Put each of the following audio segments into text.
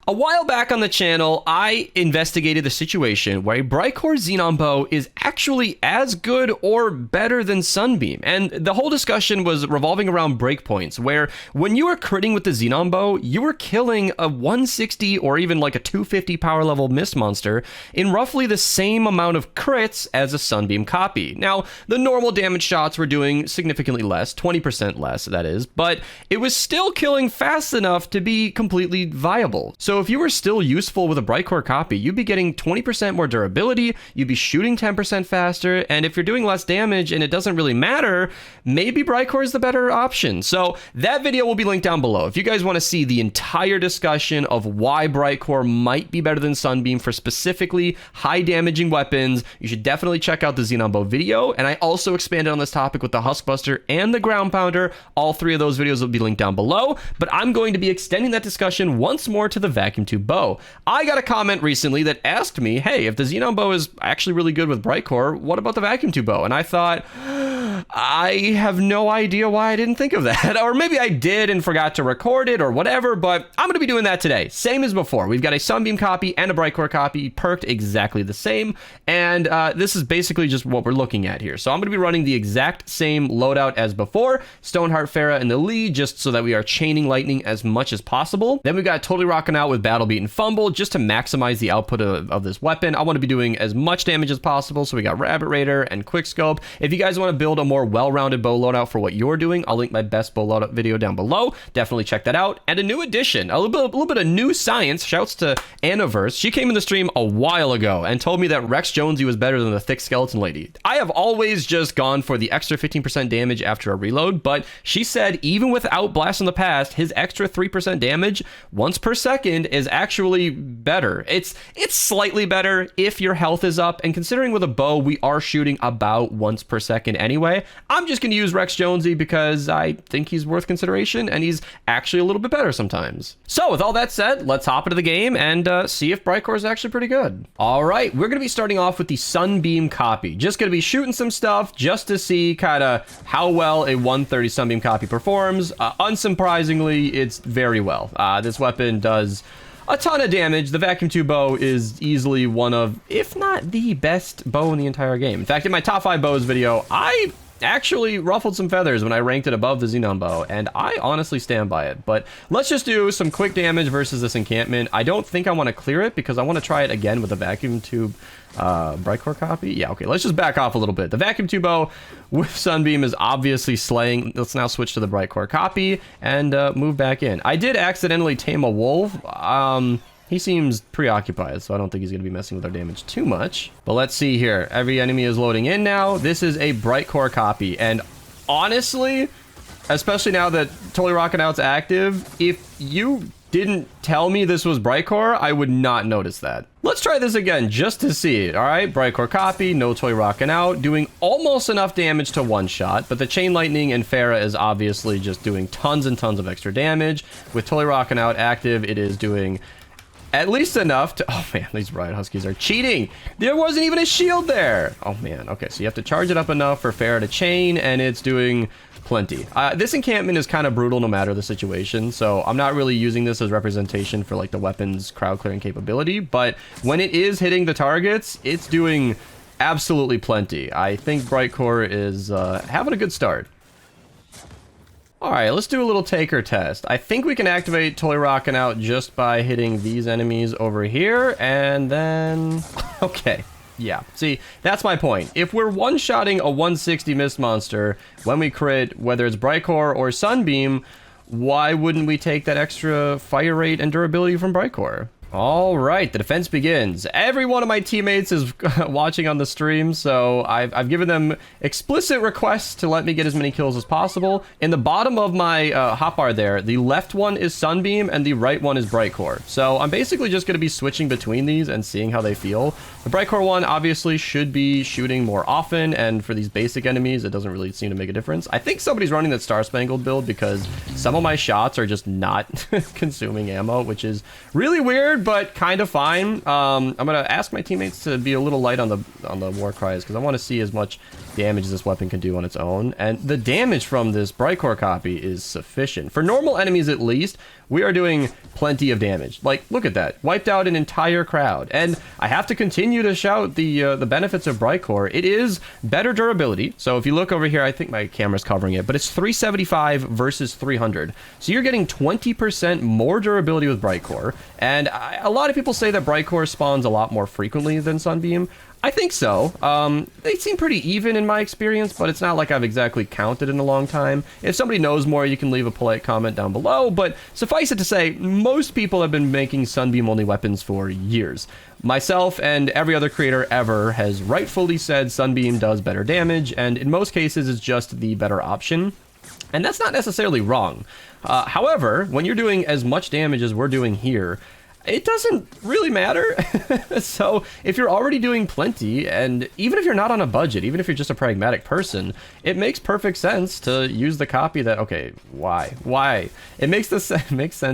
A while back on the channel, I investigated the situation where a Brightcore Xenon bow is actually as good or better than Sunbeam, and the whole discussion was revolving around breakpoints, where when you were critting with the Xenon bow, you were killing a 160 or even like a 250 power level Mist monster in roughly the same amount of crits as a Sunbeam copy. Now, the normal damage shots were doing significantly less, 20% less, that is, but it was still killing fast enough to be completely viable. So if you were still useful with a Brightcore copy, you'd be getting 20% more durability, you'd be shooting 10% faster, and if you're doing less damage and it doesn't really matter, maybe Brightcore is the better option. So that video will be linked down below. If you guys want to see the entire discussion of why Brightcore might be better than Sunbeam for specifically high damaging weapons, you should definitely check out the Xenon Bow video. And I also expanded on this topic with the Huskbuster and the Ground Pounder. All three of those videos will be linked down below, but I'm going to be extending that discussion once more to the vacuum tube bow. I got a comment recently that asked me, hey, if the Xenon bow is actually really good with Brightcore, what about the vacuum tube bow? And I thought, I have no idea why I didn't think of that. Or maybe I did and forgot to record it or whatever, but I'm going to be doing that today. Same as before. We've got a Sunbeam copy and a Brightcore copy perked exactly the same. And this is basically just what we're looking at here. So I'm going to be running the exact same loadout as before. Stoneheart Pharah in the lead, just so that we are chaining lightning as much as possible. Then we've got Totally Rocking Out with Battle Beat and Fumble, just to maximize the output of this weapon. I want to be doing as much damage as possible. So we got Rabbit Raider and Quickscope. If you guys want to build a more well-rounded bow loadout for what you're doing, I'll link my best bow loadout video down below. Definitely check that out. And a new addition, a little bit of new science. Shouts to Annaverse. She came in the stream a while ago and told me that Rex Jonesy was better than the Thick Skeleton Lady. I have always just gone for the extra 15% damage after a reload, but she said even without Blast from the Past, his extra 3% damage once per second is actually better. It's slightly better if your health is up, and considering with a bow we are shooting about once per second anyway, I'm just going to use Rex Jonesy because I think he's worth consideration and he's actually a little bit better sometimes. So with all that said, let's hop into the game and see if Brightcore is actually pretty good. All right, we're going to be starting off with the Sunbeam copy. Just going to be shooting some stuff just to see kind of how well a 130 Sunbeam copy performs. Unsurprisingly, it's very well. This weapon does a ton of damage. The vacuum tube bow is easily one of, if not the best bow in the entire game. In fact, in my top 5 bows video, I actually ruffled some feathers when I ranked it above the Xenon bow, and I honestly stand by it. But let's just do some quick damage versus this encampment. I don't think I want to clear it because I want to try it again with the vacuum tube Brightcore copy. Yeah, okay, let's just back off a little bit. The vacuum tube bow with Sunbeam is obviously slaying. Let's now switch to the Brightcore copy and move back in. I did accidentally tame a wolf. He seems preoccupied, so I don't think he's going to be messing with our damage too much. But let's see here. Every enemy is loading in now. This is a Brightcore copy, and honestly, especially now that Totally Rockin' Out's active, if you didn't tell me this was Brightcore, I would not notice that. Let's try this again just to see it. All right, Brightcore copy, no Totally Rockin' Out, doing almost enough damage to one shot, but the Chain Lightning and Pharah is obviously just doing tons and tons of extra damage. With Totally Rockin' Out active, it is doing at least enough to... Oh man, these Riot Huskies are cheating. There wasn't even a shield there. Oh man, okay, so you have to charge it up enough for Pharah to chain, and it's doing plenty. This encampment is kind of brutal no matter the situation, so I'm not really using this as representation for like the weapon's crowd clearing capability, but when it is hitting the targets, it's doing absolutely plenty. I think Brightcore is having a good start. All right, let's do a little taker test. I think we can activate Totally Rockin' Out just by hitting these enemies over here, and then... Okay, yeah. See, that's my point. If we're one-shotting a 160 Mist monster when we crit, whether it's Brightcore or Sunbeam, why wouldn't we take that extra fire rate and durability from Brightcore? All right, the defense begins. Every one of my teammates is watching on the stream, so I've given them explicit requests to let me get as many kills as possible. In the bottom of my hotbar there, the left one is Sunbeam and the right one is Brightcore. So I'm basically just going to be switching between these and seeing how they feel. The Brightcore one obviously should be shooting more often, and for these basic enemies, it doesn't really seem to make a difference. I think somebody's running that Star Spangled build because some of my shots are just not consuming ammo, which is really weird. weird, but kind of fine. I'm gonna ask my teammates to be a little light on the war cries because I want to see as much damage as this weapon can do on its own. And the damage from this Brightcore copy is sufficient for normal enemies, at least. We are doing plenty of damage. Like, look at that, wiped out an entire crowd. And I have to continue to shout the benefits of Brightcore. It is better durability. So if you look over here, I think my camera's covering it, but it's 375 versus 300. So you're getting 20% more durability with Brightcore. And a lot of people say that Brightcore spawns a lot more frequently than Sunbeam. I think so. They seem pretty even in my experience, but it's not like I've exactly counted in a long time. If somebody knows more, you can leave a polite comment down below, but suffice it to say, most people have been making Sunbeam only weapons for years. Myself and every other creator ever has rightfully said Sunbeam does better damage, and in most cases is just the better option. And that's not necessarily wrong. However, when you're doing as much damage as we're doing here, it doesn't really matter. So if you're already doing plenty, and even if you're not on a budget, even if you're just a pragmatic person, it makes perfect sense to use the copy that, okay, why? It makes sense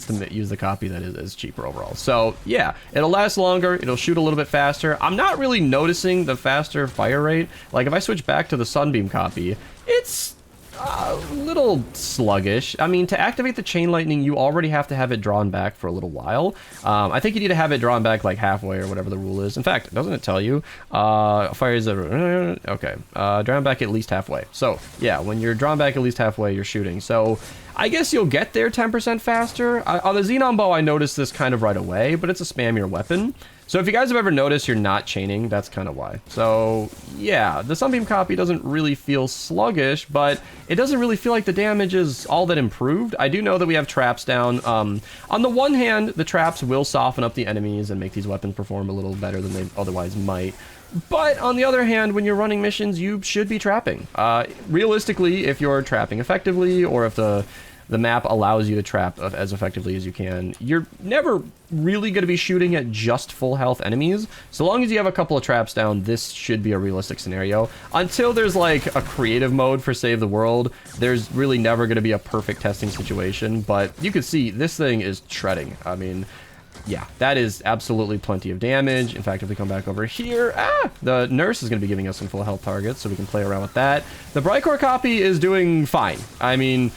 to use the copy that is cheaper overall. So yeah, it'll last longer, it'll shoot a little bit faster. I'm not really noticing the faster fire rate. Like if I switch back to the Sunbeam copy, it's a little sluggish. I mean, to activate the chain lightning, you already have to have it drawn back for a little while. I think you need to have it drawn back like halfway or whatever the rule is. In fact, doesn't it tell you? Fires okay. Drawn back at least halfway. So yeah, when you're drawn back at least halfway, you're shooting. So I guess you'll get there 10% faster. On the Xenon Bow, I noticed this kind of right away, but it's a spammier weapon. So if you guys have ever noticed you're not chaining, that's kind of why. So yeah, the Sunbeam copy doesn't really feel sluggish, but it doesn't really feel like the damage is all that improved. I do know that we have traps down. On the one hand, the traps will soften up the enemies and make these weapons perform a little better than they otherwise might. But on the other hand, when you're running missions, you should be trapping. Realistically, if you're trapping effectively, or if the map allows you to trap as effectively as you can, you're never really going to be shooting at just full health enemies. So long as you have a couple of traps down, this should be a realistic scenario. Until there's like a creative mode for Save the World, there's really never going to be a perfect testing situation. But you can see this thing is shredding. I mean, yeah, that is absolutely plenty of damage. In fact, if we come back over here, the nurse is going to be giving us some full health targets, so we can play around with that. The Brightcore copy is doing fine. I mean,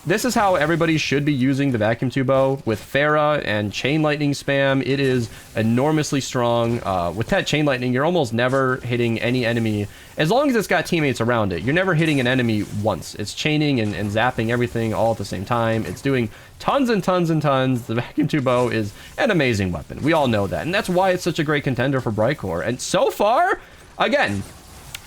this is how everybody should be using the vacuum tube bow. With Farah and chain lightning spam, it is enormously strong. With that chain lightning, you're almost never hitting any enemy. As long as it's got teammates around it, you're never hitting an enemy once. It's chaining and zapping everything all at the same time. It's doing tons and tons and tons. The vacuum tube bow is an amazing weapon. We all know that. And that's why it's such a great contender for Brightcore. And so far, again,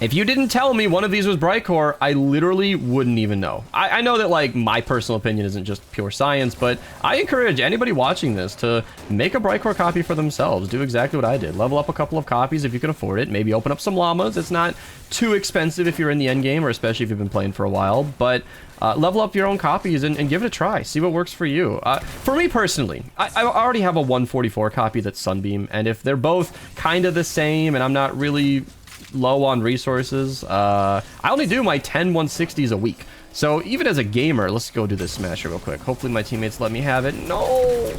if you didn't tell me one of these was Brightcore, I literally wouldn't even know. I know that, like, my personal opinion isn't just pure science, but I encourage anybody watching this to make a Brightcore copy for themselves. Do exactly what I did. Level up a couple of copies if you can afford it. Maybe open up some llamas. It's not too expensive if you're in the end game, or especially if you've been playing for a while. But level up your own copies and give it a try. See what works for you. For me personally, I already have a 144 copy that's Sunbeam, and if they're both kind of the same and I'm not really low on resources, I only do my 10 160s a week. So even as a gamer, let's go do this smasher real quick. Hopefully my teammates let me have it. No!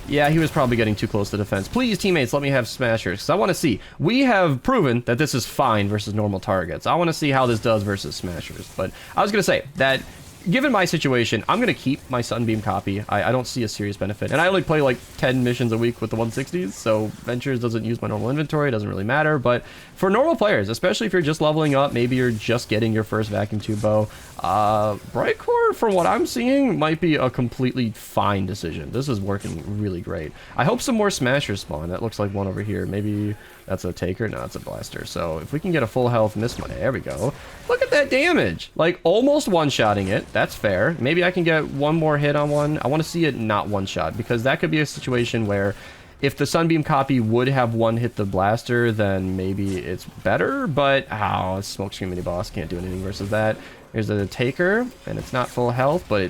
Yeah, he was probably getting too close to defense. Please, teammates, let me have smashers, because I want to see. We have proven that this is fine versus normal targets. I want to see how this does versus smashers. But I was going to say that given my situation, I'm going to keep my Sunbeam copy. I don't see a serious benefit. And I only play like 10 missions a week with the 160s, so Ventures doesn't use my normal inventory. It doesn't really matter. But for normal players, especially if you're just leveling up, maybe you're just getting your first vacuum tube bow, Brightcore, from what I'm seeing, might be a completely fine decision. This is working really great. I hope some more smashers spawn. That looks like one over here. Maybe that's a taker. No, it's a blaster. So if we can get a full health miss money, there we go. Look at that damage. Like almost one-shotting it. That's fair. Maybe I can get one more hit on one. I want to see it not one-shot, because that could be a situation where if the Sunbeam copy would have one hit the blaster, then maybe it's better. But Smokescreen mini boss can't do anything versus that. Here's the taker, and it's not full health, but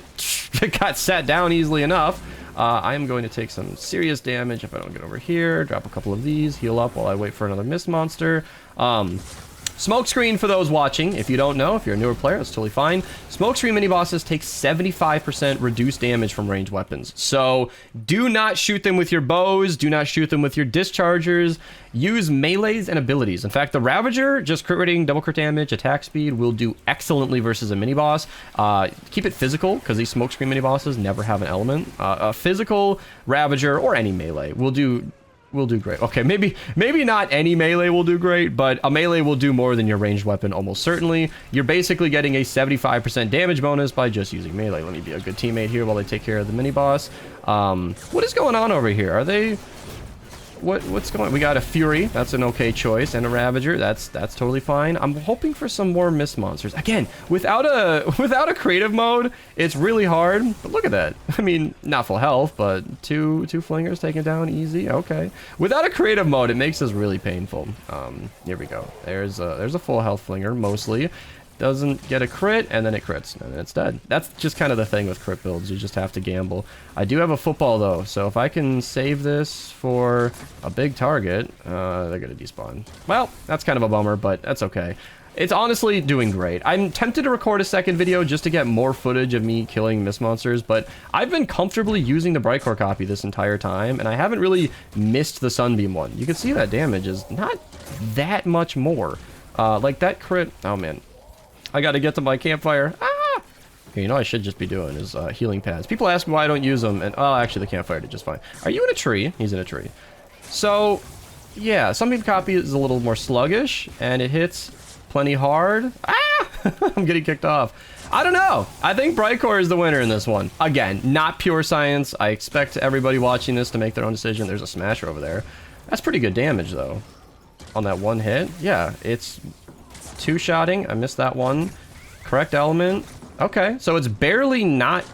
it got sat down easily enough. I'm going to take some serious damage if I don't get over here. Drop a couple of these, heal up while I wait for another mist monster. Smokescreen, for those watching, if you don't know, if you're a newer player, that's totally fine. Smokescreen mini bosses take 75% reduced damage from ranged weapons. So do not shoot them with your bows. Do not shoot them with your dischargers. Use melees and abilities. In fact, the Ravager, just crit rating, double crit damage, attack speed, will do excellently versus a mini boss. Keep it physical, because these Smokescreen mini bosses never have an element. A physical Ravager or any melee will do great. Okay, maybe not any melee will do great, but a melee will do more than your ranged weapon almost certainly. You're basically getting a 75% damage bonus by just using melee. Let me be a good teammate here while they take care of the mini boss. What is going on over here? Are they... What's going on? We got a Fury. That's an okay choice. And a Ravager. That's totally fine. I'm hoping for some more Mist monsters. Again, without a creative mode, it's really hard. But look at that. I mean, not full health, but two flingers taken down easy. Okay. Without a creative mode, it makes this really painful. Here we go. There's a full health flinger mostly. Doesn't get a crit, and then it crits, and then it's dead. That's just kind of the thing with crit builds. You just have to gamble. I do have a football, though, so if I can save this for a big target, they're going to despawn. Well, that's kind of a bummer, but that's okay. It's honestly doing great. I'm tempted to record a second video just to get more footage of me killing Mist monsters, but I've been comfortably using the Brightcore copy this entire time, and I haven't really missed the Sunbeam one. You can see that damage is not that much more. Like that crit... Oh, man. I gotta get to my campfire. Ah! Okay, you know what I should just be doing is healing pads. People ask me why I don't use them, and oh, actually the campfire did just fine. Are you in a tree? He's in a tree. So, yeah, Sunbeam copy is a little more sluggish, and it hits plenty hard. Ah! I'm getting kicked off. I don't know. I think Brightcore is the winner in this one. Again, not pure science. I expect everybody watching this to make their own decision. There's a smasher over there. That's pretty good damage, though. On that one hit. Yeah, it's... two-shotting. I missed that one. Correct element. Okay, so it's barely not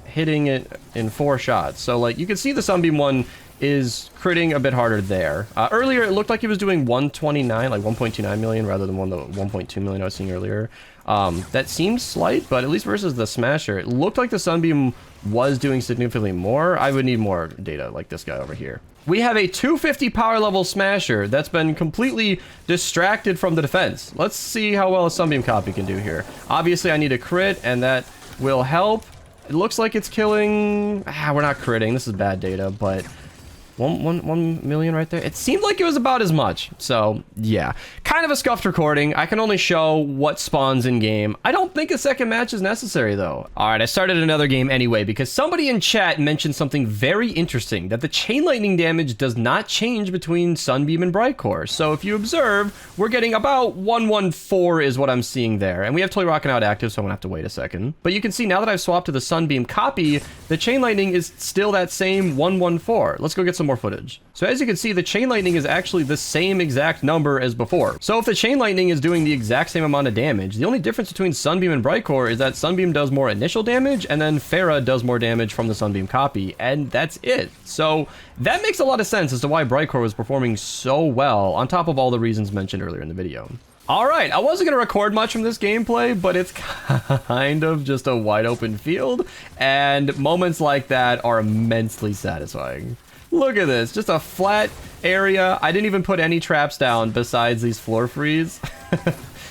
hitting it in 4 shots. So, like, you can see the Sunbeam one is critting a bit harder there. Earlier, it looked like he was doing 129, like 1.29 million, rather than the 1.2 million I was seeing earlier. That seems slight, but at least versus the Smasher, it looked like the Sunbeam was doing significantly more. I would need more data, like this guy over here. We have a 250 power level Smasher that's been completely distracted from the defense. Let's see how well a Sunbeam copy can do here. Obviously, I need a crit, and that will help. It looks like it's killing... we're not critting. This is bad data, but... 1 million right there. It seemed like it was about as much. So, yeah. Kind of a scuffed recording. I can only show what spawns in game. I don't think a second match is necessary, though. Alright, I started another game anyway, because somebody in chat mentioned something very interesting, that the chain lightning damage does not change between Sunbeam and Brightcore. So, if you observe, we're getting about 114 is what I'm seeing there. And we have Toy Rockin' Out active, so I'm gonna have to wait a second. But you can see now that I've swapped to the Sunbeam copy, the chain lightning is still that same 114. Let's go get some more footage. So as you can see, the chain lightning is actually the same exact number as before. So if the chain lightning is doing the exact same amount of damage, the only difference between Sunbeam and Brightcore is that Sunbeam does more initial damage, and then Farah does more damage from the Sunbeam copy, and that's it. So that makes a lot of sense as to why Brightcore was performing so well, on top of all the reasons mentioned earlier in the video. Alright, I wasn't going to record much from this gameplay, but it's kind of just a wide open field, and moments like that are immensely satisfying. Look at this, just a flat area. I didn't even put any traps down besides these floor frees.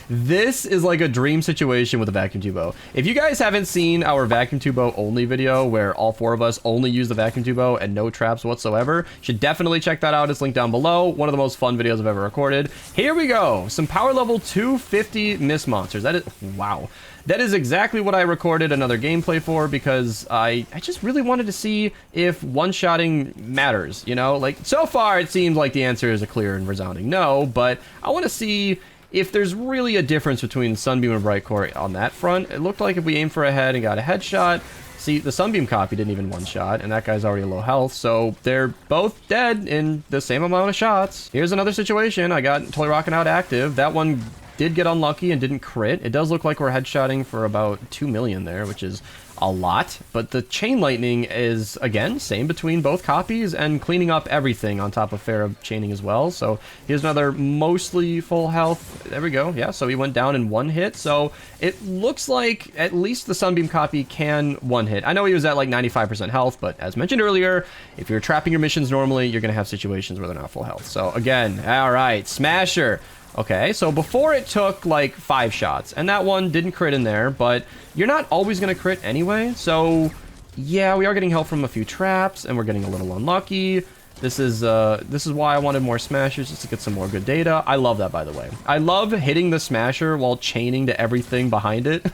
This is like a dream situation with a vacuum tubo. If you guys haven't seen our vacuum tubo only video where all 4 of us only use the vacuum tubo and no traps whatsoever, you should definitely check that out. It's linked down below. One of the most fun videos I've ever recorded. Here we go. Some power level 250 Mist monsters. That is, wow. That is exactly what I recorded another gameplay for, because I just really wanted to see if one-shotting matters, you know? Like, so far it seems like the answer is a clear and resounding no, but I want to see if there's really a difference between Sunbeam and Brightcore on that front. It looked like if we aimed for a head and got a headshot, see, the Sunbeam copy didn't even one-shot, and that guy's already low health, so they're both dead in the same amount of shots. Here's another situation. I got Toy Rockin' Out active. That one did get unlucky and didn't crit. It does look like we're headshotting for about 2 million there, which is a lot, but the chain lightning is, again, same between both copies and cleaning up everything on top of Farah chaining as well. So here's another mostly full health. There we go. Yeah, so he went down in 1 hit. So it looks like at least the Sunbeam copy can 1 hit. I know he was at like 95% health, but as mentioned earlier, if you're trapping your missions normally, you're going to have situations where they're not full health. So again, all right, Smasher. Okay, so before it took like 5 shots, and that one didn't crit in there, but you're not always going to crit anyway, so yeah, we are getting help from a few traps, and we're getting a little unlucky. This is why I wanted more smashers, just to get some more good data. I love that, by the way. I love hitting the smasher while chaining to everything behind it.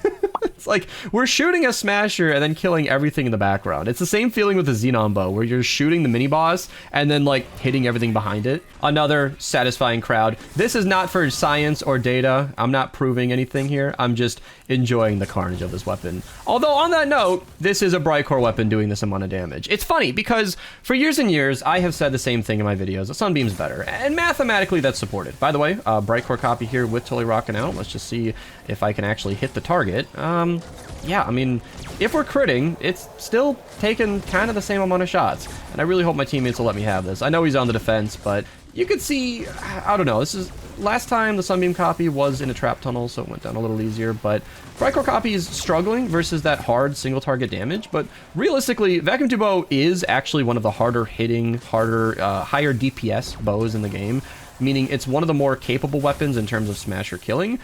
It's like we're shooting a smasher and then killing everything in the background. It's the same feeling with the Xenon bow, where you're shooting the mini boss and then like hitting everything behind it. Another satisfying crowd. This is not for science or data. I'm not proving anything here. I'm just enjoying the carnage of this weapon. Although on that note, this is a Brightcore weapon doing this amount of damage. It's funny because for years and years, I have said the same thing in my videos. The Sunbeam's better, and mathematically that's supported. By the way, Brightcore copy here with Totally Rocking Out. Let's just see if I can actually hit the target. Yeah, I mean, if we're critting, it's still taking kind of the same amount of shots. And I really hope my teammates will let me have this. I know he's on the defense, but you could see, I don't know, this is, last time the Sunbeam copy was in a trap tunnel, so it went down a little easier, but Brightcore copy is struggling versus that hard single target damage, but realistically, Vacuum Tube Bow is actually one of the harder hitting, higher DPS bows in the game, meaning it's one of the more capable weapons in terms of smasher killing.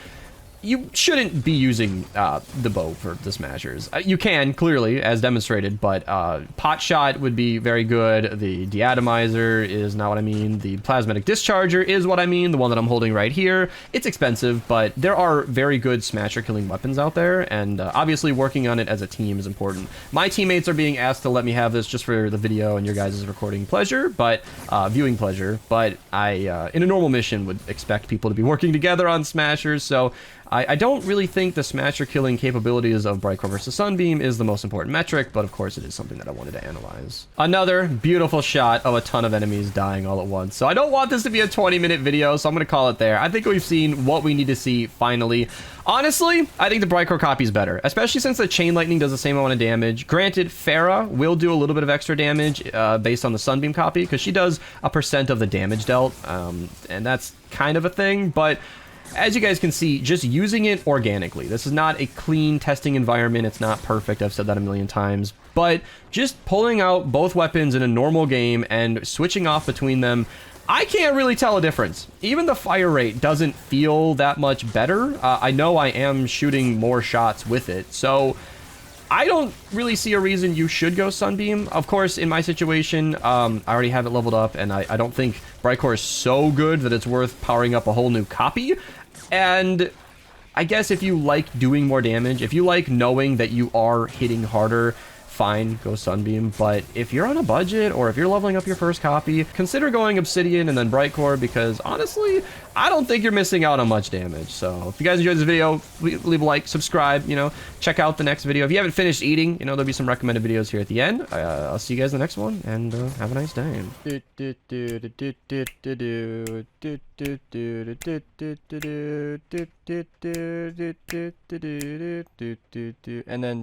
You shouldn't be using the bow for the smashers. You can, clearly, as demonstrated, but pot shot would be very good. The deatomizer is not what I mean. The plasmatic discharger is what I mean, the one that I'm holding right here. It's expensive, but there are very good smasher killing weapons out there, and obviously working on it as a team is important. My teammates are being asked to let me have this just for the video and your guys' recording pleasure, but viewing pleasure, but I, in a normal mission, would expect people to be working together on smashers, so I don't really think the smasher killing capabilities of Brightcore versus Sunbeam is the most important metric, but of course it is something that I wanted to analyze. Another beautiful shot of a ton of enemies dying all at once. So I don't want this to be a 20-minute video, so I'm going to call it there. I think we've seen what we need to see finally. Honestly, I think the Brightcore copy is better, especially since the Chain Lightning does the same amount of damage. Granted, Farah will do a little bit of extra damage based on the Sunbeam copy, because she does a % of the damage dealt, and that's kind of a thing, but as you guys can see, just using it organically. This is not a clean testing environment. It's not perfect. I've said that a million times. But just pulling out both weapons in a normal game and switching off between them, I can't really tell a difference. Even the fire rate doesn't feel that much better. I know I am shooting more shots with it. So I don't really see a reason you should go Sunbeam. Of course, in my situation, I already have it leveled up, and I don't think Brightcore is so good that it's worth powering up a whole new copy. And I guess if you like doing more damage, if you like knowing that you are hitting harder, fine, go Sunbeam. But if you're on a budget, or if you're leveling up your first copy, consider going Obsidian and then Brightcore, because honestly, I don't think you're missing out on much damage. So if you guys enjoyed this video, leave a like, subscribe, you know, check out the next video. If you haven't finished eating, you know, there'll be some recommended videos here at the end. I'll see you guys in the next one, and have a nice day. And then